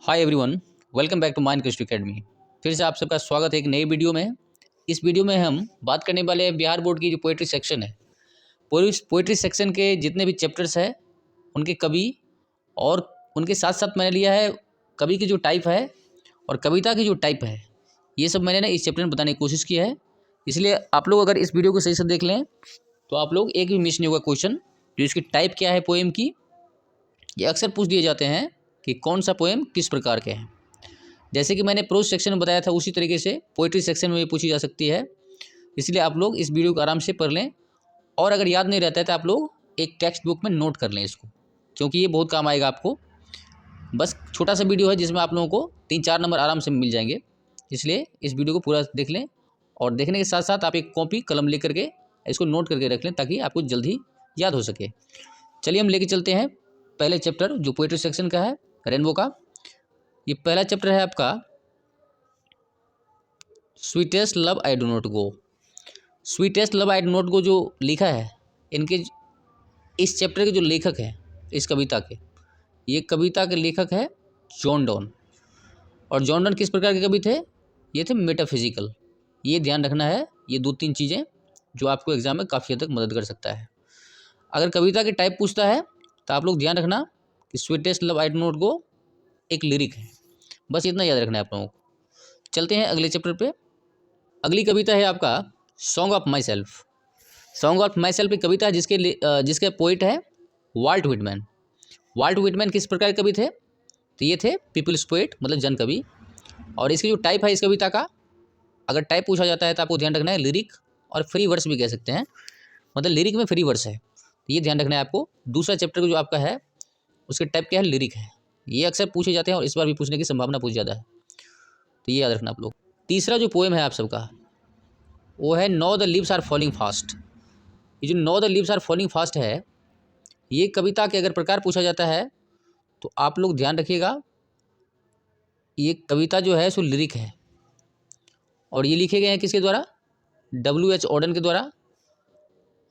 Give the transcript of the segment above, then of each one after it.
Hi everyone, welcome back to Mind Creative Academy. फिर से आप सबका स्वागत है एक नई वीडियो में। इस वीडियो में हम बात करने वाले हैं बिहार बोर्ड की जो पोएट्री सेक्शन है। पोएट्री सेक्शन के जितने भी चैप्टर्स हैं उनके कवि और उनके साथ साथ मैंने लिया है कवि की जो टाइप है और कविता की जो टाइप है, ये सब मैंने ना इस चैप्टर में बताने की कोशिश की है। इसलिए आप लोग अगर इस वीडियो को सही से देख लें तो आप लोग एक भी मिस नहीं होगा क्वेश्चन। जो इसकी टाइप क्या है पोएम की, ये अक्सर पूछ दिए जाते हैं कि कौन सा पोएम किस प्रकार के हैं। जैसे कि मैंने प्रोज सेक्शन में बताया था उसी तरीके से पोइट्री सेक्शन में भी पूछी जा सकती है। इसलिए आप लोग इस वीडियो को आराम से पढ़ लें और अगर याद नहीं रहता है तो आप लोग एक टेक्स्ट बुक में नोट कर लें इसको, क्योंकि ये बहुत काम आएगा आपको। बस छोटा सा वीडियो है जिसमें आप लोगों को 3-4 नंबर आराम से मिल जाएंगे। इसलिए इस वीडियो को पूरा देख लें और देखने के साथ साथ आप एक कॉपी कलम ले करके इसको नोट करके रख लें ताकि आपको जल्दी याद हो सके। चलिए हम लेके चलते हैं पहले चैप्टर जो पोइट्री सेक्शन का है, रेनबो का। ये पहला चैप्टर है आपका sweetest love I do not go. Sweetest love I do not go जो लिखा है, इनके इस चैप्टर के जो लेखक है इस कविता के, ये कविता के लेखक है जॉन डॉन। और जॉन डॉन किस प्रकार के कवि थे? ये थे मेटाफिजिकल। ये ध्यान रखना है, ये 2-3 चीज़ें जो आपको एग्जाम में काफ़ी हद तक मदद कर सकता है। अगर कविता की टाइप पूछता है तो आप लोग ध्यान रखना कि sweetest love I do not go एक लिरिक है, बस इतना याद रखना है आप लोगों को। चलते हैं अगले चैप्टर पे। अगली कविता है आपका song of my self. Song of my self एक कविता है जिसके पोइट है वाल्ट व्हिटमैन। वाल्ट व्हिटमैन किस प्रकार के कवि थे? तो ये थे पीपल्स पोइट, मतलब जन कवि। और इसकी जो टाइप है इस कविता का, अगर टाइप पूछा जाता है तो आपको ध्यान रखना है लिरिक और फ्री वर्स भी कह सकते हैं, मतलब लिरिक में फ्री वर्स है, ये ध्यान रखना है आपको। दूसरा चैप्टर जो आपका है उसके टाइप क्या है? लिरिक है। ये अक्सर पूछे जाते हैं और इस बार भी पूछने की संभावना बहुत ज़्यादा है, तो ये याद रखना आप लोग। तीसरा जो पोएम है आप सबका वो है no the leaves are falling fast. ये जो no the leaves are falling fast है, ये कविता के अगर प्रकार पूछा जाता है तो आप लोग ध्यान रखिएगा, ये कविता जो है सो लिरिक है और ये लिखे गए हैं किसके द्वारा? W.H. ऑर्डन के द्वारा।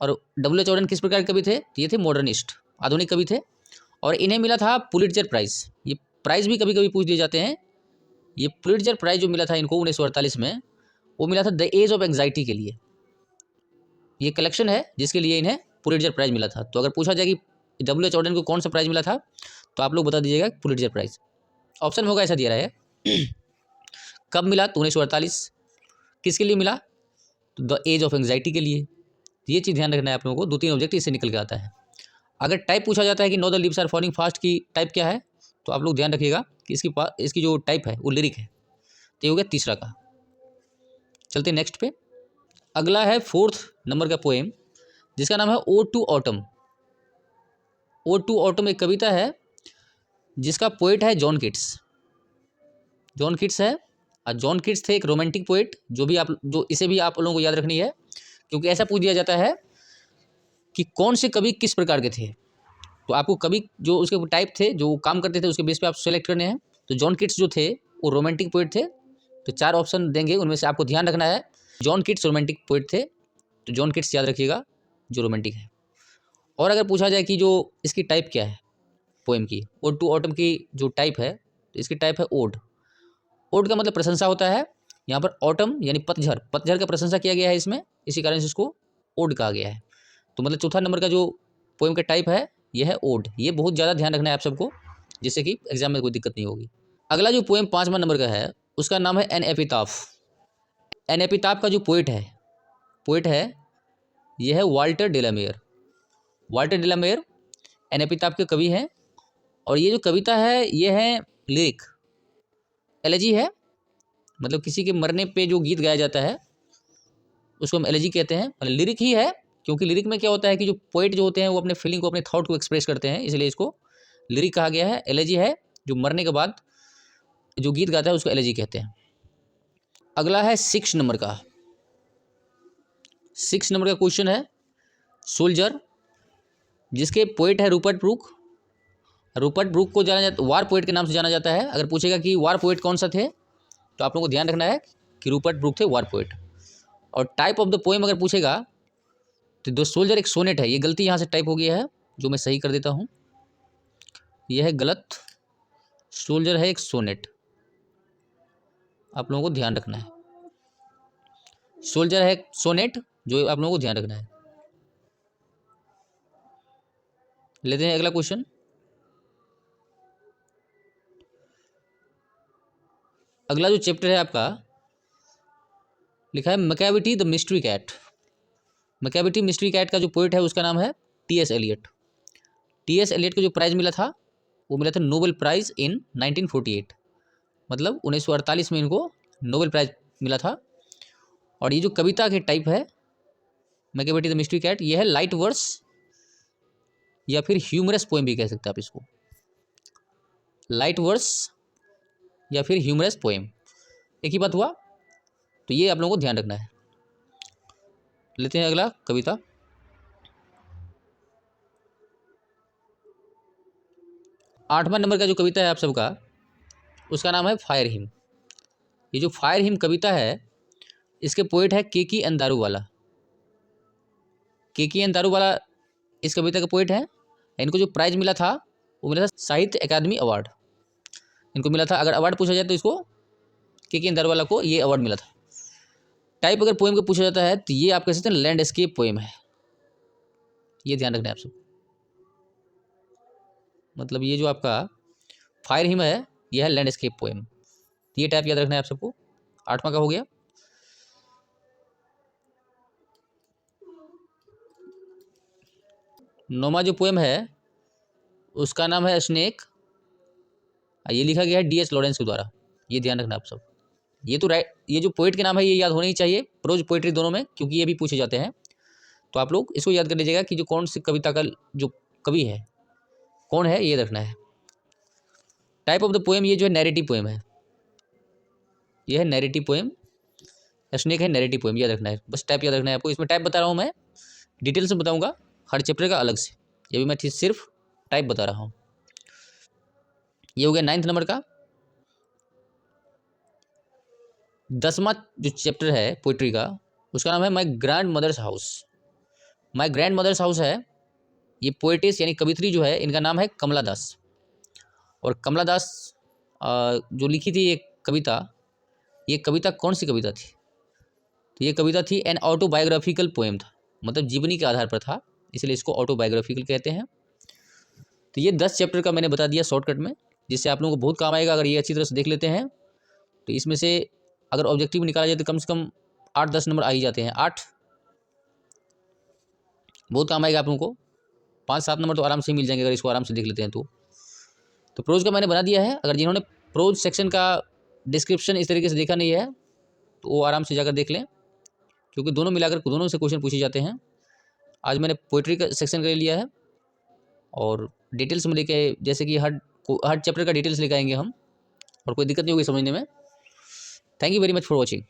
और W.H. ऑर्डन किस प्रकार के कवि थे? ये थे मॉडर्निस्ट, आधुनिक कवि थे और इन्हें मिला था पुलिट्जर प्राइज़। ये प्राइज़ भी कभी कभी पूछ दिए जाते हैं। ये पुलिट्जर प्राइज़ जो मिला था इनको 1948 में, वो मिला था द एज ऑफ एंग्जाइटी के लिए। ये कलेक्शन है जिसके लिए इन्हें पुलिट्जर प्राइज़ मिला था। तो अगर पूछा जाए कि W.H. ऑर्डन को कौन सा प्राइज़ मिला था तो आप लोग बता दीजिएगा पुलिट्जर प्राइज़। ऑप्शन होगा ऐसा दिया रहा है कब मिला? तो 1948। किसके लिए मिला? तो द एज ऑफ एंग्जाइटी के लिए। ये चीज़ ध्यान रखना है आप लोगों को। 2-3 ऑब्जेक्ट इससे निकल के आता है। अगर टाइप पूछा जाता है कि no the leaves are falling fast की टाइप क्या है, तो आप लोग ध्यान रखिएगा कि इसकी जो टाइप है वो लिरिक है। तो ये हो गया तीसरा का। चलते नेक्स्ट पे। अगला है 4th नंबर का पोएम जिसका नाम है ode to autumn. Ode to autumn एक कविता है जिसका पोएट है जॉन किट्स। जॉन किट्स है और जॉन किट्स थे एक रोमांटिक पोएट, जो इसे भी आप लोगों को याद रखनी है, क्योंकि ऐसा पूछ दिया जाता है कि कौन से कवि किस प्रकार के थे। तो आपको कवि जो उसके टाइप थे, जो काम करते थे, उसके बेस पे आप सेलेक्ट करने हैं। तो जॉन किट्स जो थे वो रोमांटिक पोएट थे। तो 4 ऑप्शन देंगे, उनमें से आपको ध्यान रखना है जॉन किट्स रोमांटिक पोएट थे, तो जॉन किट्स याद रखिएगा जो रोमांटिक है। और अगर पूछा जाए कि जो इसकी टाइप क्या है पोएम की, ओड टू ऑटम की जो टाइप है, तो इसकी टाइप है ओड। ओड का मतलब प्रशंसा होता है। यहाँ पर ऑटम यानी पतझड़, पतझड़ का प्रशंसा किया गया है इसमें, इसी कारण से इसको ओड कहा गया है। तो मतलब चौथा नंबर का जो पोएम का टाइप है यह है ओड। ये बहुत ज़्यादा ध्यान रखना है आप सबको, जिससे कि एग्जाम में कोई दिक्कत नहीं होगी। अगला जो पोएम 5वां नंबर का है उसका नाम है एन एपिताफ। एन एपिताफ का जो पोएट है यह है वाल्टर डेलामेयर। वाल्टर डेलामेयर एन एपिताफ के कवि हैं और ये जो कविता है ये है लिरिक, एलेजी है, मतलब किसी के मरने पे जो गीत गाया जाता है उसको हम एलेजी कहते हैं। मतलब लिरिक ही है, क्योंकि लिरिक में क्या होता है कि जो पोइट जो होते हैं वो अपने फीलिंग को, अपने थॉट को एक्सप्रेस करते हैं, इसलिए इसको लिरिक कहा गया है। एलेजी है जो मरने के बाद जो गीत गाता है उसको एलेजी कहते हैं। अगला है 6 नंबर का। 6 नंबर का क्वेश्चन है सोल्जर, जिसके पोइट है रूपर्ट ब्रूक। रूपर्ट ब्रूक को जाना जाता वार पोइट के नाम से जाना जाता है। अगर पूछेगा कि वार पोइट कौन सा थे तो आप लोगों को ध्यान रखना है कि रूपर्ट ब्रूक थे वार पोइट। और टाइप ऑफ द पोएम अगर पूछेगा तो द सोल्जर एक सोनेट है। ये गलती यहाँ से टाइप हो गया है, जो मैं सही कर देता हूँ। यह है गलत, सोल्जर है एक सोनेट, आप लोगों को ध्यान रखना है। सोल्जर है एक सोनेट जो आप लोगों को ध्यान रखना है। लेते हैं अगला क्वेश्चन। अगला जो चैप्टर है आपका लिखा है Macavity the mystery cat. Macavity mystery cat का जो पोइट है उसका नाम है टी.एस. एलियट। टी.एस. एलियट को जो प्राइज़ मिला था वो मिला था नोबेल प्राइज़ इन 1948, मतलब 1948 में इनको नोबेल प्राइज़ मिला था। और ये जो कविता के टाइप है मैकेविटी द मिस्ट्री कैट, ये है लाइट वर्स या फिर ह्यूमरस पोएम भी कह सकते हैं आप इसको। लाइट वर्स या फिर ह्यूमरस पोएम, एक ही बात हुआ। तो ये आप लोगों को ध्यान रखना है। लेते हैं अगला कविता। आठवां नंबर का जो कविता है आप सबका, उसका नाम है फायर हिम। ये जो फायर हिम कविता है इसके पोइट है के.की. अंदारूवाला। के.की. अंदारूवाला इस कविता का पोइट है। इनको जो प्राइज़ मिला था वो मिला था साहित्य अकादमी अवार्ड, इनको मिला था। अगर अवार्ड पूछा जाए तो इसको के.की. अंदारूवाला को ये अवार्ड मिला था। टाइप अगर पोएम का पूछा जाता है तो ये आप कह सकते हैं लैंडस्केप पोएम है, ये ध्यान रखना है आप सब। मतलब ये जो आपका फायर हिम है यह है लैंडस्केप पोएम, ये टाइप याद रखना है आप सबको। आठवां का हो गया। नौवां जो पोएम है उसका नाम है स्नेक। ये लिखा गया है डी.एच. लॉरेंस के द्वारा, ये ध्यान रखना आप सब। ये तो राइट, ये जो पोइट के नाम है ये याद होने ही चाहिए, प्रोज पोइट्री दोनों में, क्योंकि ये भी पूछे जाते हैं। तो आप लोग इसको याद कर लीजिएगा कि जो कौन सी कविता का जो कवि है कौन है ये रखना है। टाइप ऑफ द पोएम ये जो है नैरेटिव पोएम है, ये है नैरेटिव पोएम। स्नेक है नैरेटिव पोएम, याद रखना है, बस टाइप याद रखना है आपको। इसमें टाइप बता रहा हूँ मैं, डिटेल्स में बताऊँगा हर चैप्टर का अलग से, ये भी मैं सिर्फ टाइप बता रहा हूँ। ये हो गया 9th नंबर का। 10वां जो चैप्टर है पोइट्री का उसका नाम है my grandmother's house. My grandmother's house है, ये पोइटिस यानी कवित्री जो है इनका नाम है कमला दास। और कमला दास जो लिखी थी ये कविता, ये कविता कौन सी कविता थी? तो ये कविता थी एन ऑटोबायोग्राफिकल पोएम था, मतलब जीवनी के आधार पर था, इसलिए इसको ऑटोबायोग्राफिकल कहते हैं। तो ये 10 चैप्टर का मैंने बता दिया शॉर्टकट में, जिससे आप लोगों को बहुत काम आएगा अगर ये अच्छी तरह से देख लेते हैं। तो इसमें से अगर ऑब्जेक्टिव निकाला जाए तो कम से कम 8-10 नंबर आ ही जाते हैं। 8 बहुत काम आएगा आप लोगों को, 5-7 नंबर तो आराम से मिल जाएंगे अगर इसको आराम से देख लेते हैं। तो प्रोज का मैंने बना दिया है, अगर जिन्होंने प्रोज सेक्शन का डिस्क्रिप्शन इस तरीके से देखा नहीं है तो वो आराम से जाकर देख लें, क्योंकि दोनों मिलाकर दोनों से क्वेश्चन पूछे जाते हैं। आज मैंने पोइट्री का सेक्शन कर लिया है और डिटेल्स में लेके, जैसे कि हर चैप्टर का डिटेल्स लेके आएंगे हम, और कोई दिक्कत नहीं होगी समझने में। Thank you very much for watching.